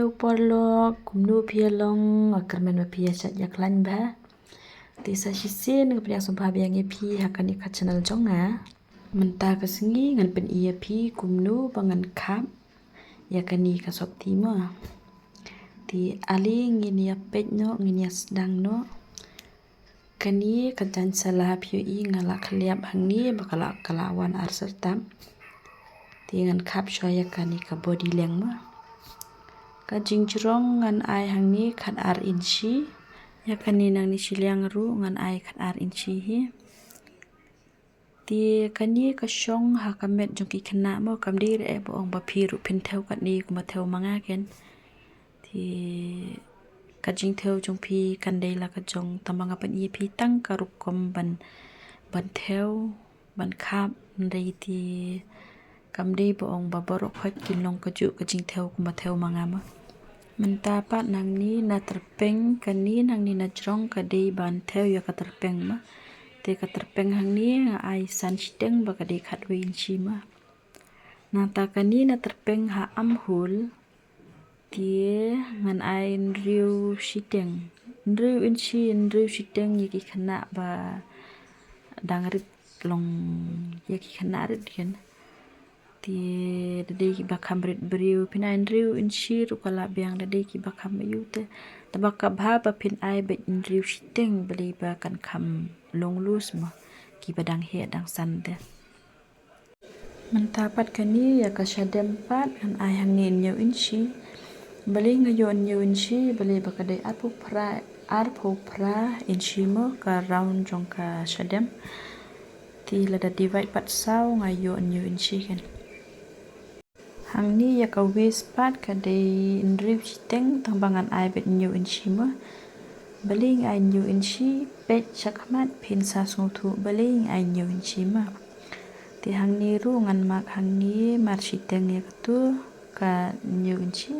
teu porlok kumnu pia long akarmen ma pia chat yaklan ba ti sa shisin ng pia sumpah biang pi hakani ka channel jonga menta ka singi ngan pen iya pi kumnu bangan khap yakani ka sopti mo ti ali ngin ya pet no ngin ya sedang no kani kajan salah pio i ngala khliap hangni bakala kalawan ar sertam ti ngan khap shoya kani ka body leng mo ka jingjrong ngan ai hangni khat ar inchi yakani nang ni siliang ru ngan ai khat ar inchi hi ti kani ka shong ha kamet jong ki khna mo kamdi re bo ong ba phiru phin theu kat ni kuma theu manga ken ti ka jing theu jong phi kan dei la ka jong tamanga pan i phi tang ka rup kom ban theu ban khap ndei ti kamdi bo ong ba borok khot kin long ka ju ka jing theu kuma theu manga ma menta pat nang ni na terpeng kani nang ni na jrong ka dei ban theu ya ka terpeng ma te ka terpeng hang ni ai san chiteng ba ka dei khat win chi ma na ta kani na terpeng ha am hul tie ngan ai riu chiteng riu in chi riu chiteng yi ki khana ba dangrit long ya ki khana rit ken ti dei ki bakam rit briu pinain riu in chi ru kala biang dei ki bakam yu te tabaka bha ba pin ai be in riu chiteng beli ba kan kham long lus ma ki badang he dang san te mentapat kani ya ka shadem pat kan ai hangin nyu in chi beli ngayon nyu in chi beli ba ka dei arpu pra in chi mo ka round jong ka shadem ti lada divide pat sau ngayon nyu in chi kan hang ni ya ka wis pat ka dei in riu chiteng tambangan ai bet nyu in chi mo baling ai nyu in chi pet chakmat pin sa sung thu baling ai nyu in chi ma ti hang ni ru ngan mak hang ni mar chiteng ya tu ka nyu in chi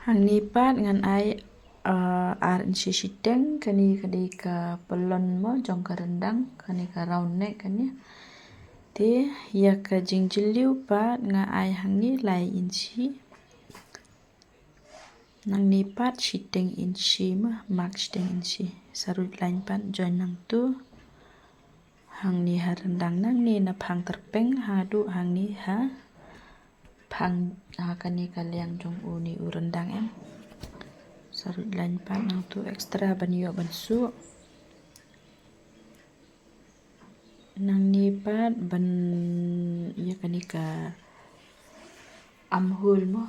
hang ni pat ngan ai ar in shi shiteng kani kadei ka pelon mo jong ka rendang kani ka round neck kani te ya ka jingjiliu pat nga ai hang ni lai in chi nang ni pat shiteng in chi ma mak shiteng in chi sarut lain pat join nang tu hang ni ha rendang nang ni na phang terpeng ha du hang ni ha phang kani ka liang jong u ni u rendang em sarut lain pat nang tu extra ban yo ban su nang ni pat ban ya kani ka amhul mo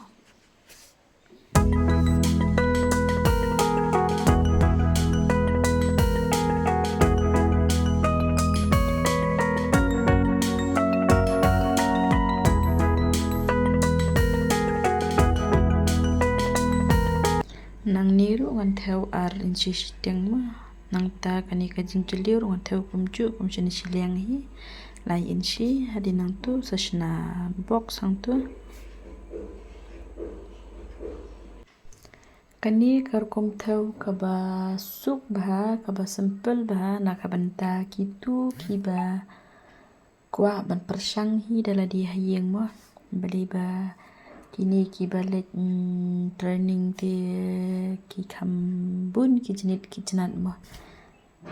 nang niru ngan theu ar in chi shiteng ma nang ta kani ka jingjiliu ngan theu kumchu kumchini siliang hi lai in chi hadi nang tu sashna box hang tu kani kar kum theu ka ba suk ba ka ba simple ba na ka banta ki tu ki ba kwa ban persang hi dala di hayeng mo beli ba kini ki balik training te ki khambun ki jinit ki jinat mo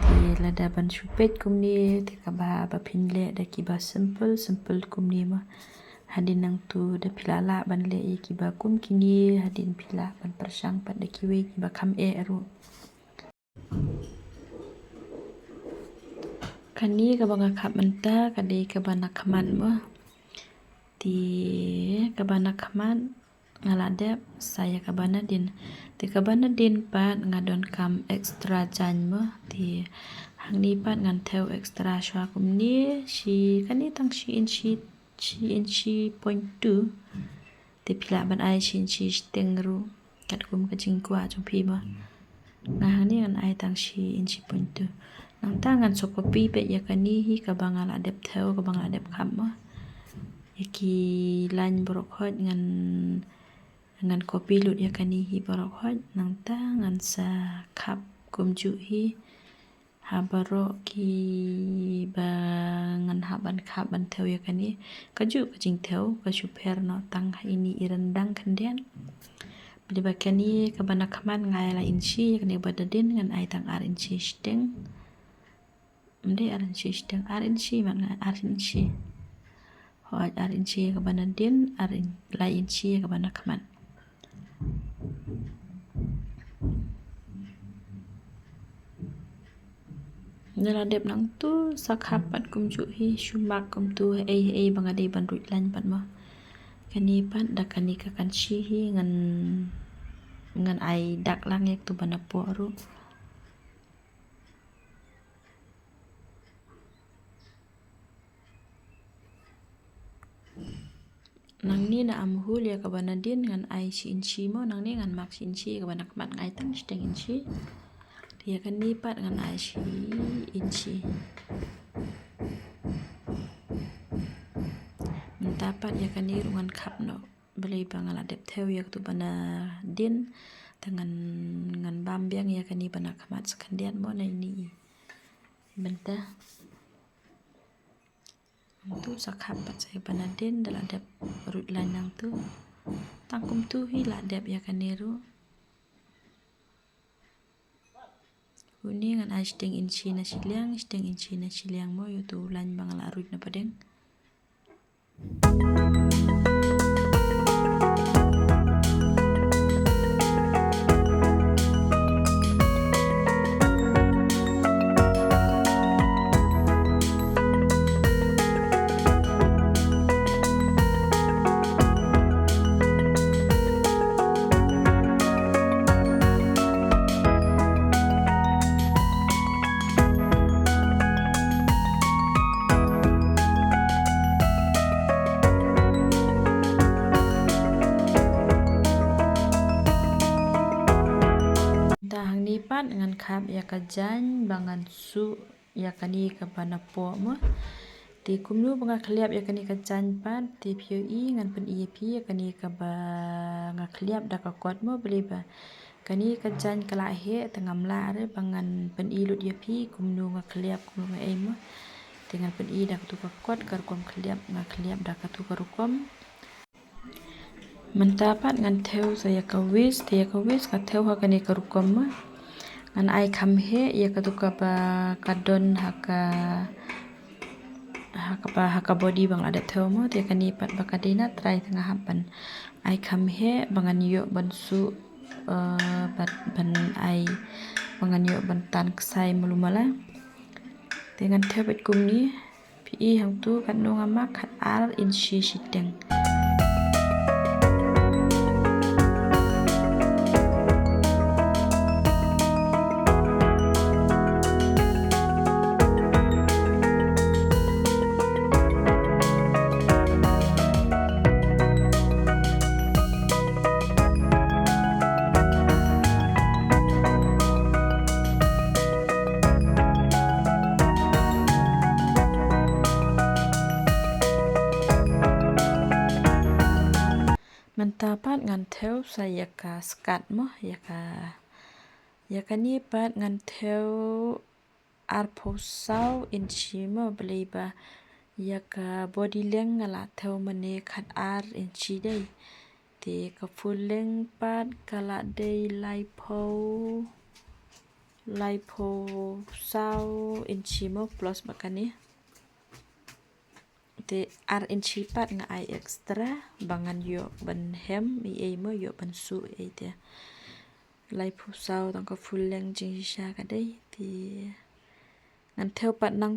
te lada ban supet kumni te ka ba phinle da ki ba simple kumni mo hadin nang tu da pilala ban le ki ba kum kini hadin pila ban persang pat da ki we ki ba kham e ru kani kabang khap menta kadi kabana khaman mo ti kabana khaman ngaladep saya kabana din ti kabana din pat ngadon kam extra jan mo ti hangni pat ngan theo extra shwa kumni shi kani tang shi inchi point 2 ti pila ban ai shi inchi stengru kat kum ka jingkwa jumpi mo nah ni ngan ai tang shi inchi point 2 nang tangan sokopi pe ya kani hi kabang aladep theo kabang aladep kham mo yaki lain borok hot ngan kopi lut ya kani hi borok hot nang tangan sa khap kumju hi habaro ki ba ngan haban khap ban theo ya kani kaju kajing theo ka super no tang ini irendang kendian beli bakani kabana khaman ngai la inchi kani badadin ngan ai tang ar inchi steng mde ar inchi steng ar inchi man ar inchi hoj ar inchi kabana din ar la inchi kabana khaman nela dep nang tu sakhap pat kumju hi shumak kum tu ei bangade ban ruit lan pat ma kani pat dakani ka kanchi hi ngan ai dak lang ek tu bana po ru nang ni na amhul ya kabana din ngan ai shi inchi mo nang ni ngan mak shi inchi kabana khaman ngai tang steng inchi dia kan ni pat ngan ai shi inchi mendapat ya kan ni rungan khap no beli bangala dep theo ya tu bana din tangan ngan bambiang ya kan ni bana khamat sekandian mo na ini benta tu sakhap pat saya bana din dalam dep rut lanang tu tangkum tu hi la dep ya kan ni ru Uni ngan ai steng inchi na siliang mo yu tu lan bangala rut na padeng dahang ni pat ngan khap ya kajan bangan su ya kani ka bana po mo ti kumnu banga khliap ya kani kajan pat ti pyo i ngan pen i pi ya kani ka ba nga khliap da ka kot mo beli ba kani kajan kala he tangam la re bangan pen i lut ya pi kumnu nga khliap kumnu nga ai mo dengan pen i da ka tu ka kot kar kom khliap nga khliap da ka tu ka rukom mendapat ngan theo saya kawis dia kawis ka theo ha kani karukom ma ngan ai kham he ya ka tuka ba kadon haka body bang ada theo mo dia kani pat bakadina try tengah hapan ai kham he bangan yo bansu ban ai bangan yo ban tan ksai mulumala dengan theo bet kum ni pi hang tu kan no ngamak khat ar in shi shiteng mendapat ngan theo saya ka skat mo ya ka ni pat ngan theo arposau inchi mo beli ba ya ka body leng ngala theo mane khat ar inchi dei ti ka full leng pat kala dei laipo sau inchi mo plus makani te ar inchi pat nga ai extra bangan yo ban hem i mo yo ban su e te lai phu sau tang ka full leng jing sha ka dei ti ngan theo pat nang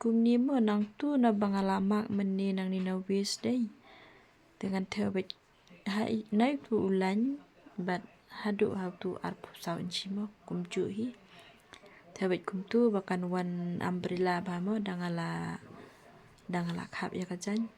kumni mo nang tu na bangalamak meni nang ni na wis day dengan terbit hai naik tu ulan bat hadu how tu arpu sau inchimo kumju hi terbit kum tu bakan wan umbrella ba mo dangala khap ya kajan.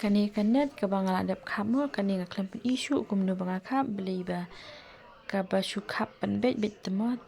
Kani kanet ka bangal adap khap mo kani ngaklam pen isu kumnu banga khap beli ba ka ba shu khap pen bet bet temot.